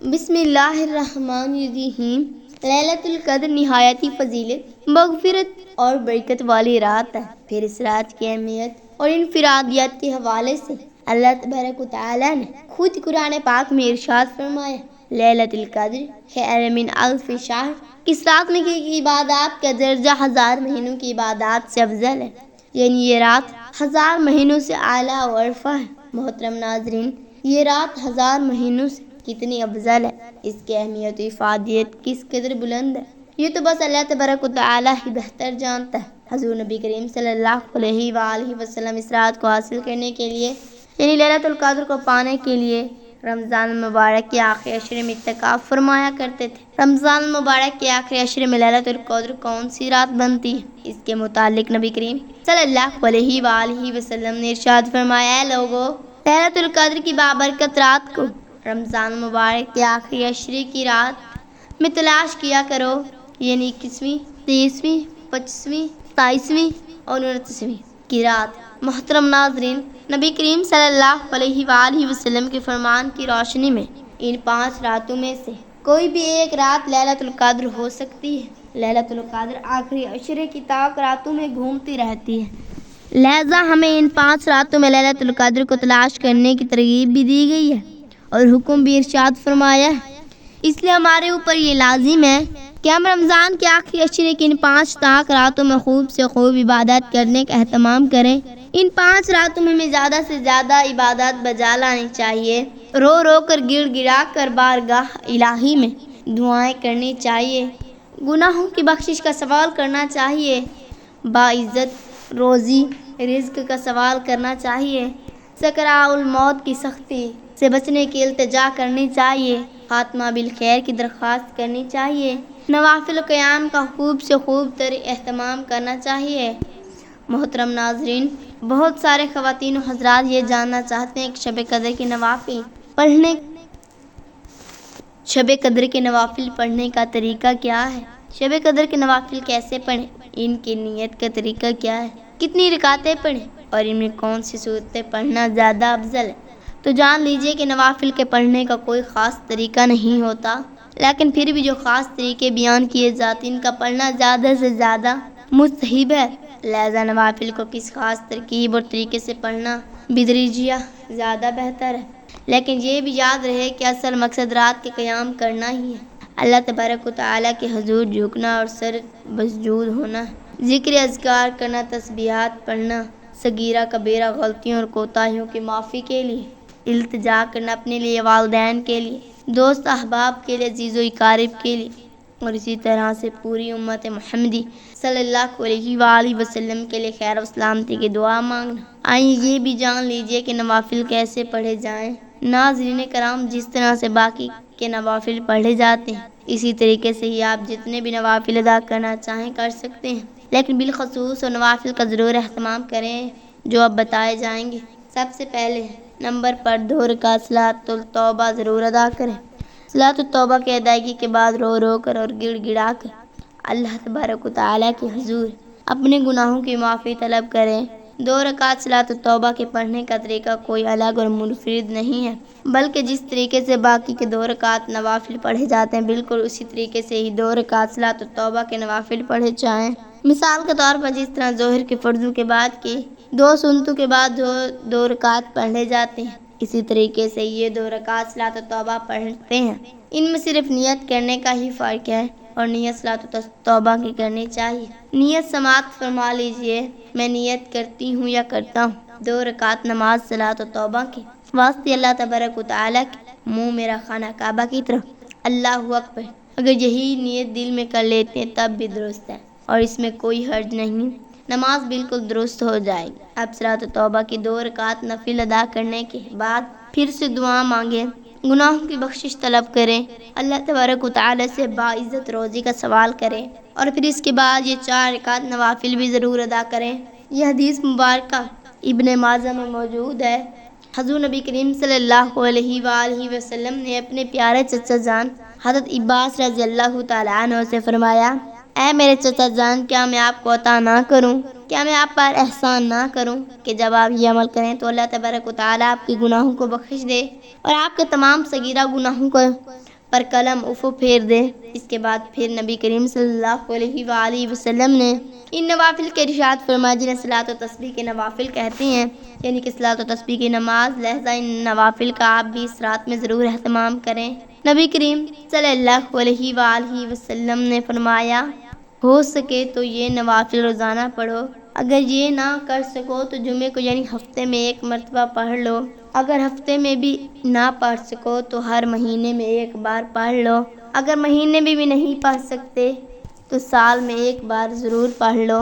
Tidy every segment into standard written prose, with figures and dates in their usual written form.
بسم اللہ الرحمن الرحیم۔ لیلۃ القدر نہایتی فضیلت، مغفرت اور برکت والی رات ہے۔ پھر اس رات کی اہمیت اور انفرادیت کے حوالے سے اللہ تبارک و تعالیٰ نے خود قرآن پاک میں ارشاد فرمایا، لیلۃ القدر خیر من الف شہر۔ اس رات میں کی عبادات کا درجہ 1000 مہینوں کی عبادات سے افضل ہے، یعنی یہ رات 1000 مہینوں سے اعلیٰ و ارفع ہے۔ محترم ناظرین، یہ رات 1000 مہینوں سے کتنی افضل ہے، اس کی اہمیت و افادیت کس قدر بلند ہے، یہ تو بس اللہ تبارک و تعالیٰ ہی بہتر جانتا ہے۔ حضور نبی کریم صلی اللہ علیہ وآلہ وسلم اس رات کو حاصل کرنے کے لیے، یعنی لیلۃ القدر کو پانے کے لیے رمضان المبارک کے آخری عشرے میں اعتکاف فرمایا کرتے تھے۔ رمضان المبارک کے آخری عشرے میں لیلۃ القدر کون سی رات بنتی ہے، اس کے متعلق نبی کریم صلی اللہ علیہ وآلہ وسلم نے ارشاد فرمایا، اے لوگو، لیلۃ القدر کی بابرکت رات کو رمضان المبارک کے آخری عشرے کی رات میں تلاش کیا کرو، یعنی 21ویں، 23ویں، 25ویں، 27ویں اور 29ویں کی رات۔ محترم ناظرین، نبی کریم صلی اللہ علیہ وآلہ وسلم کے فرمان کی روشنی میں ان 5 راتوں میں سے کوئی بھی ایک رات لیلۃ القدر ہو سکتی ہے۔ لیلۃ القدر آخری عشرے کی طاق راتوں میں گھومتی رہتی ہے، لہذا ہمیں ان 5 راتوں میں لیلۃ القدر کو تلاش کرنے کی ترغیب بھی دی گئی ہے اور حکم بھی ارشاد فرمایا ہے۔ اس لیے ہمارے اوپر یہ لازم ہے کہ ہم رمضان کے آخری عشرے کی ان 5 طاق راتوں میں خوب سے خوب عبادت کرنے کا اہتمام کریں۔ ان 5 راتوں میں ہمیں زیادہ سے زیادہ عبادات بجا لانی چاہیے، رو رو کر گڑ گڑا کر بارگاہ الہی میں دعائیں کرنی چاہیے، گناہوں کی بخشش کا سوال کرنا چاہیے، باعزت روزی رزق کا سوال کرنا چاہیے، سکرات الموت کی سختی سے بچنے کی التجا کرنی چاہیے، خاتمہ بالخیر کی درخواست کرنی چاہیے، نوافل قیام کا خوب سے خوب تر اہتمام کرنا چاہیے۔ محترم ناظرین، بہت سارے خواتین و حضرات یہ جاننا چاہتے ہیں کہ شب قدر کے نوافل پڑھنے کا طریقہ کیا ہے، شب قدر کے نوافل کیسے پڑھیں، ان کی نیت کا طریقہ کیا ہے، کتنی رکعتیں پڑھیں اور ان میں کون سی صورتیں پڑھنا زیادہ افضل ہے۔ تو جان لیجئے کہ نوافل کے پڑھنے کا کوئی خاص طریقہ نہیں ہوتا، لیکن پھر بھی جو خاص طریقے بیان کیے جاتے ہیں ان کا پڑھنا زیادہ سے زیادہ مستحب ہے، لہذا نوافل کو کس خاص ترکیب اور طریقے سے پڑھنا بدریجیہ زیادہ بہتر ہے۔ لیکن یہ بھی یاد رہے کہ اصل مقصد رات کے قیام کرنا ہی ہے، اللہ تبارک و تعالیٰ کے حضور جھکنا اور سر مسجود ہونا ہے، ذکر اذکار کرنا، تسبیحات پڑھنا، صغیرہ کبیرہ غلطیوں اور کوتاہیوں کی معافی کے لیے التجا کرنا، اپنے لیے، والدین کے لیے، دوست احباب کے لیے، عزیز و اقارب کے لیے اور اسی طرح سے پوری امت محمدی صلی اللہ علیہ وآلہ وسلم کے لیے خیر و سلامتی کی دعا مانگنا۔ آئیے یہ بھی جان لیجئے کہ نوافل کیسے پڑھے جائیں۔ ناظرین کرام، جس طرح سے باقی کے نوافل پڑھے جاتے ہیں اسی طریقے سے ہی آپ جتنے بھی نوافل ادا کرنا چاہیں کر سکتے ہیں، لیکن بالخصوص اور نوافل کا ضرور اہتمام کریں جو اب بتائے جائیں گے۔ سب سے پہلے نمبر پر 2 رکعت صلاۃ التوبہ ضرور ادا کریں۔ صلاۃ التوبہ کی ادائیگی کے بعد رو رو کر اور گڑ گڑا کر اللہ تبارک و تعالیٰ کے حضور اپنے گناہوں کی معافی طلب کریں۔ 2 رکعت صلاۃ التوبہ کے پڑھنے کا طریقہ کوئی الگ اور منفرد نہیں ہے، بلکہ جس طریقے سے باقی کے 2 رکعت نوافل پڑھے جاتے ہیں بالکل اسی طریقے سے ہی 2 رکعت صلاۃ التوبہ کے نوافل پڑھے جائیں۔ مثال کے طور پر جس طرح ظہر کے فرضوں کے بعد کی 2 سنتوں کے بعد 2 رکعت پڑھے جاتے ہیں، اسی طریقے سے یہ 2 رکعت صلاۃ التوبہ پڑھتے ہیں۔ ان میں صرف نیت کرنے کا ہی فرق ہے اور نیت صلاۃ التوبہ کی کرنی چاہیے۔ نیت سماعت فرما لیجئے، میں نیت کرتی ہوں یا کرتا ہوں 2 رکعت نماز صلاۃ التوبہ کی واسطے اللہ تبارک و تعالیٰ کے منہ میرا خانہ کعبہ کی طرف، اللہ اکبر۔ اگر یہی نیت دل میں کر لیتے ہیں تب بھی درست ہے اور اس میں کوئی حرج نہیں، نماز بالکل درست ہو جائے گی۔ اب صلاۃ التوبہ کی 2 رکعت نفل ادا کرنے کے بعد پھر سے دعا مانگیں، گناہوں کی بخشش طلب کریں، اللہ تبارک و تعالیٰ سے باعزت روزی کا سوال کریں اور پھر اس کے بعد یہ 4 رکعت نوافل بھی ضرور ادا کریں۔ یہ حدیث مبارکہ ابن ماجہ میں موجود ہے۔ حضور نبی کریم صلی اللہ علیہ وآلہ وسلم نے اپنے پیارے چچا جان حضرت عباس رضی اللہ تعالیٰ عنہ سے فرمایا، اے میرے چچا جان، کیا میں آپ کو عطا نہ کروں، کیا میں آپ پر احسان نہ کروں کہ جب آپ یہ عمل کریں تو اللہ تبارک و تعالیٰ آپ کے گناہوں کو بخش دے اور آپ کے تمام صغیرہ گناہوں کو پر قلم افو پھیر دے۔ اس کے بعد پھر نبی کریم صلی اللہ علیہ وآلہ وسلم نے ان نوافل کے ارشاد فرمایا جنہیں صلاۃ و تسبیح کے نوافل کہتے ہیں، یعنی کہ صلاۃ و تسبیح کی نماز، لہذا ان نوافل کا آپ بھی اس رات میں ضرور اہتمام کریں۔ نبی کریم صلی اللہ علیہ وآلہ وسلم نے فرمایا، ہو سکے تو یہ نوافل روزانہ پڑھو، اگر یہ نہ کر سکو تو جمعے کو یعنی ہفتے میں ایک مرتبہ پڑھ لو، اگر ہفتے میں بھی نہ پڑھ سکو تو ہر مہینے میں ایک بار پڑھ لو، اگر مہینے میں بھی نہیں پڑھ سکتے تو سال میں ایک بار ضرور پڑھ لو،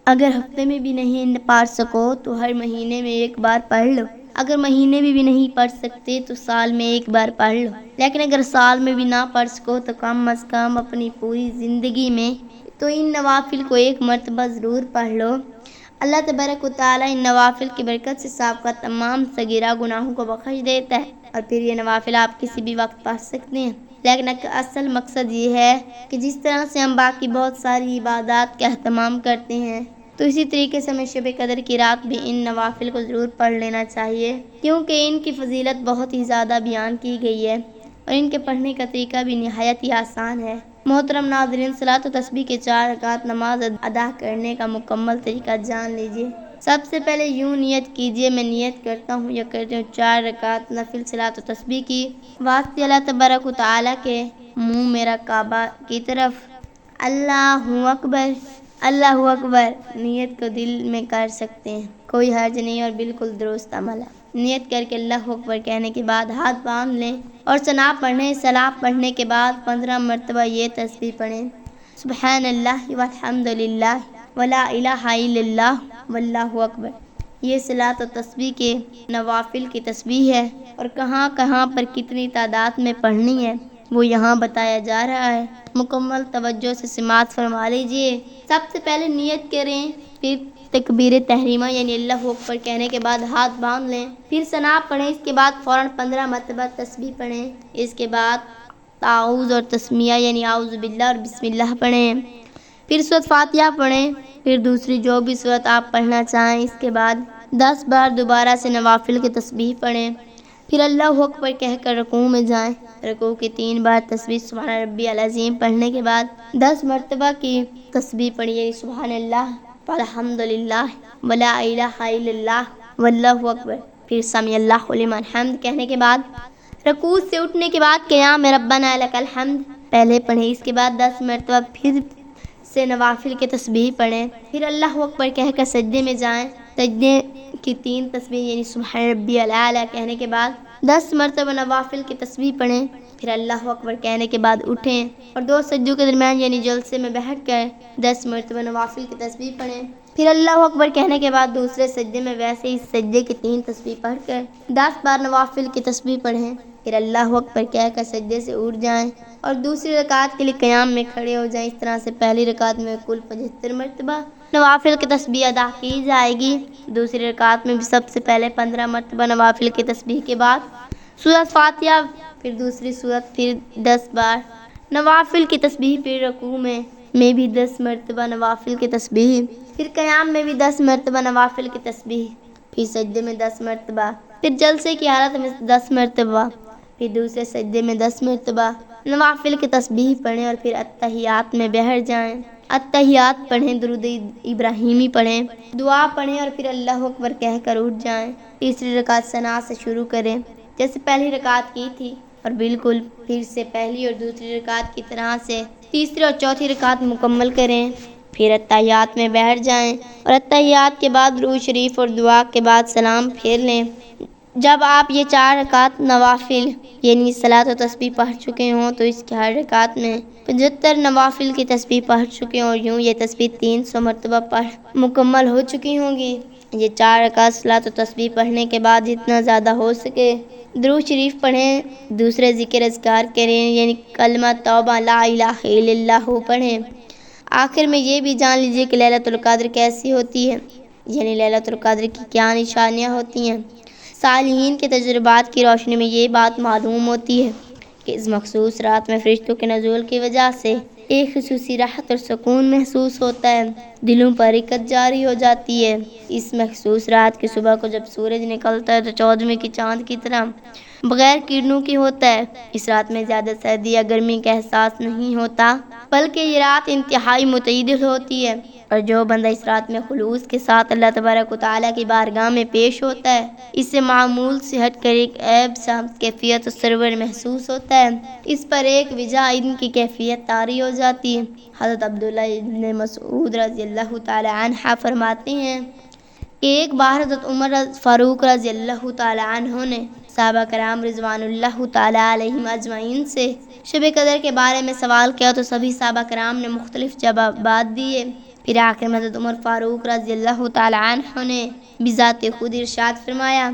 اگر ہفتے میں بھی نہیں پڑھ سکو تو ہر مہینے میں ایک بار پڑھ لو، اگر مہینے میں بھی نہیں پڑھ سکتے تو سال میں ایک بار پڑھ لو، لیکن اگر سال میں بھی نہ پڑھ سکو تو کم از کم اپنی پوری زندگی میں تو ان نوافل کو ایک مرتبہ ضرور پڑھ لو۔ اللہ تبارک و تعالیٰ ان نوافل کی برکت سے سابقہ تمام صغیرہ گناہوں کو بخش دیتا ہے، اور پھر یہ نوافل آپ کسی بھی وقت پڑھ سکتے ہیں، لیکن اصل مقصد یہ ہے کہ جس طرح سے ہم باقی بہت ساری عبادات کا اہتمام کرتے ہیں تو اسی طریقے سے ہمیں شب قدر کی رات بھی ان نوافل کو ضرور پڑھ لینا چاہیے، کیونکہ ان کی فضیلت بہت ہی زیادہ بیان کی گئی ہے اور ان کے پڑھنے کا طریقہ بھی نہایت ہی آسان ہے۔ محترم ناظرین، صلاۃ و تسبیح کے 4 رکعت نماز ادا کرنے کا مکمل طریقہ جان لیجیے۔ سب سے پہلے یوں نیت کیجیے، میں نیت کرتا ہوں یا کرتی ہوں 4 رکعت نفل صلاۃ و تسبیح کی، واسطے اللہ تبارک و تعالیٰ کے، منہ میرا کعبہ کی طرف، اللہ اکبر، اللہ اکبر۔ نیت کو دل میں کر سکتے ہیں، کوئی حرج نہیں اور بالکل درست عمل ہے۔ نیت کر کے اللہ اکبر کہنے کے بعد ہاتھ باندھ لیں اور ثنا پڑھیں۔ ثنا پڑھنے کے بعد 15 مرتبہ یہ تسبیح پڑھیں، سبحان اللہ والحمد للہ ولا الہ الا اللہ واللہ اکبر۔ یہ صلاۃ و تسبیح کے نوافل کی تسبیح ہے، اور کہاں کہاں پر کتنی تعداد میں پڑھنی ہے وہ یہاں بتایا جا رہا ہے، مکمل توجہ سے سماعت فرما لیجیے۔ سب سے پہلے نیت کریں، پھر تکبیر تحریمہ یعنی اللہ اکبر کہنے کے بعد ہاتھ باندھ لیں، پھر ثنا پڑھیں، اس کے بعد فوراً 15 مرتبہ تسبیح پڑھیں، اس کے بعد تعوذ اور تسمیہ یعنی اعوذ باللہ اور بسم اللہ پڑھیں، پھر سورۃ فاتحہ پڑھیں، پھر دوسری جو بھی سورت آپ پڑھنا چاہیں، اس کے بعد 10 بار دوبارہ سے نوافل کی تسبیح پڑھیں، پھر اللہ اکبر کہہ کر رکوع میں جائیں، رکوع کی 3 بار تسبیح سبحان ربی العظیم پڑھنے کے بعد 10 مرتبہ کی تسبیح پڑھیے، سبحان اللہ والحمد للہ ولا الہ الا اللہ واللہ اکبر، پھر سمیع اللہ لمن حمد کہنے کے بعد رکوع سے اٹھنے کے بعد قیام ربنا لک الحمد پہلے پڑھیں، اس کے بعد 10 مرتبہ پھر سے نوافل کی تسبیح پڑھیں، پھر اللہ اکبر کہہ کر سجدے میں جائیں، سجدے کی 3 تسبیح یعنی سبحان ربی الاعلی کہنے کے بعد 10 مرتبہ نوافل کی تسبیح پڑھیں، پھر اللہ اکبر کہنے کے بعد اٹھیں اور 2 سجدوں کے درمیان یعنی جلسے میں بیٹھ کر 10 مرتبہ نوافل کی تسبیح پڑھیں، پھر اللہ اکبر کہنے کے بعد دوسرے سجدے میں ویسے ہی سجدے کی 3 تسبیح پڑھ کر 10 بار نوافل کی تسبیح پڑھیں، پھر اللہ اکبر کہہ کر سجدے سے اٹھ جائیں اور دوسری رکعت کے لیے قیام میں کھڑے ہو جائیں۔ اس طرح سے پہلی رکعت میں کل 75 مرتبہ نوافل کی تسبیح ادا کی جائے گی، دوسری رکعت میں بھی سب سے پہلے 15 مرتبہ نوافل کی تسبیح کے بعد سورۃ فاتحہ، پھر دوسری سورت، پھر 10 بار نوافل کی تسبیح، پھر رکوع میں بھی 10 مرتبہ نوافل کی تسبیح، پھر قیام میں بھی 10 مرتبہ نوافل کی تسبیح، پھر سجدے میں 10 مرتبہ، پھر جلسے کی حالت میں 10 مرتبہ، پھر دوسرے سجدے میں 10 مرتبہ نوافل کی تسبیح پڑھیں اور پھر اتحیات میں بیٹھ جائیں، اتحیات پڑھیں، درود ابراہیمی پڑھیں، دعا پڑھیں اور پھر اللہ اکبر کہہ کر اٹھ جائیں۔ تیسری رکعت ثنا سے شروع کریں جیسے پہلی رکعت کی تھی، اور بالکل پھر سے پہلی اور دوسری رکعت کی طرح سے تیسری اور چوتھی رکعت مکمل کریں، پھر اتحیات میں بیٹھ جائیں اور اتحیات کے بعد درود شریف اور دعا کے بعد سلام پھیر لیں۔ جب آپ یہ 4 رکعت نوافل یعنی صلاۃ و تسبیح پڑھ چکے ہوں تو اس کی ہر رکعت میں 75 نوافل کی تسبیح پڑھ چکے ہوں، اور یوں یہ تسبیح 300 مرتبہ پڑھ مکمل ہو چکی ہوں گی۔ یہ 4 رکعت صلاۃ و تسبیح پڑھنے کے بعد جتنا زیادہ ہو سکے درود شریف پڑھیں، دوسرے ذکر اذکار کریں یعنی کلمہ توبہ لا الہ الا اللہ پڑھیں۔ آخر میں یہ بھی جان لیجیے کہ لیلۃ القدر کیسی ہوتی ہے، یعنی لیلۃ القدر کی کیا نشانیاں ہوتی ہیں۔ صالحین کے تجربات کی روشنی میں یہ بات معلوم ہوتی ہے کہ اس مخصوص رات میں فرشتوں کے نزول کی وجہ سے ایک خصوصی راحت اور سکون محسوس ہوتا ہے، دلوں پر حرکت جاری ہو جاتی ہے۔ اس مخصوص رات کی صبح کو جب سورج نکلتا ہے تو 14ویں کی چاند کی طرح بغیر کرنوں کی ہوتا ہے۔ اس رات میں زیادہ سردی یا گرمی کا احساس نہیں ہوتا، بلکہ یہ رات انتہائی معتدل ہوتی ہے، اور جو بندہ اس رات میں خلوص کے ساتھ اللہ تبارک و تعالیٰ کی بارگاہ میں پیش ہوتا ہے، اس سے معمول سے ہٹ کر ایک عیب سا کیفیت و سرور محسوس ہوتا ہے۔ اس پر ایک وجہ ان کی کیفیت طاری ہو جاتی ہے۔ حضرت عبداللہ ابن مسعود رضی اللہ تعالی عنہ فرماتے ہیں کہ ایک بار حضرت عمر فاروق رضی اللہ تعالی عنہ نے صحابہ کرام رضوان اللہ تعالی علیہم اجمعین سے شب قدر کے بارے میں سوال کیا تو سبھی صحابہ کرام نے مختلف جوابات دیے۔ پھر آخر میں حضرت عمر فاروق رضی اللہ تعالی عنہ نے بذات خود ارشاد فرمایا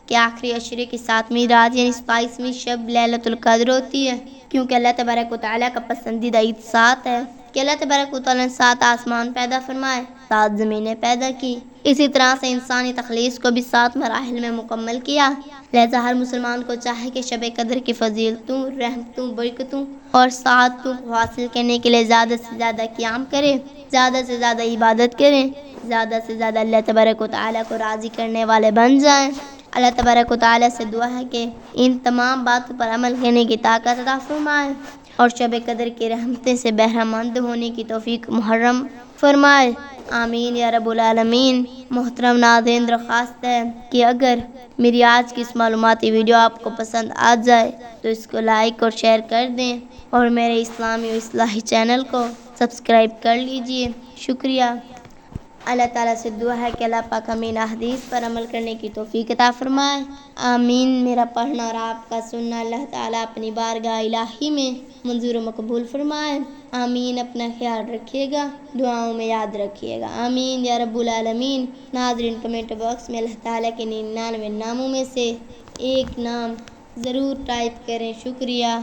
کہ آخری عشرے کی 7ویں رات یعنی 27ویں شب لیلۃ القدر ہوتی ہے، کیونکہ اللہ تبارک و تعالیٰ کا پسندیدہ عید 7 ہے کہ اللہ تبارک و تعالیٰ نے 7 آسمان پیدا فرمائے، 7 زمینیں پیدا کی، اسی طرح سے انسانی تخلیق کو بھی 7 مراحل میں مکمل کیا۔ لہذا ہر مسلمان کو چاہے کہ شب قدر کی فضیلتوں، رحمتوں، برکتوں اور سعادتوں کو حاصل کرنے کے لیے زیادہ سے زیادہ قیام کرے، زیادہ سے زیادہ عبادت کریں، زیادہ سے زیادہ اللہ تبارک و تعالیٰ کو راضی کرنے والے بن جائیں۔ اللہ تبارک و تعالیٰ سے دعا ہے کہ ان تمام باتوں پر عمل کرنے کی طاقت عطا فرمائے اور شب قدر کی رحمتیں سے بہرہ مند ہونے کی توفیق محرم فرمائے، آمین یا رب العالمین۔ محترم ناظرین، درخواست ہے کہ اگر میری آج کی اس معلوماتی ویڈیو آپ کو پسند آ جائے تو اس کو لائک اور شیئر کر دیں اور میرے اسلامی و اصلاحی چینل کو سبسکرائب کر لیجئے۔ شکریہ۔ اللہ تعالیٰ سے دعا ہے کہ اللہ پاک ہمیں احادیث پر عمل کرنے کی توفیق عطا فرمائے، آمین۔ میرا پڑھنا اور آپ کا سننا اللہ تعالیٰ اپنی بارگاہ الہی میں منظور و مقبول فرمائے، آمین۔ اپنا خیال رکھیے گا، دعاؤں میں یاد رکھیے گا، آمین یا رب العالمین۔ ناظرین، کمنٹ باکس میں اللہ تعالیٰ کے 99 ناموں میں سے ایک نام ضرور ٹائپ کریں، شکریہ۔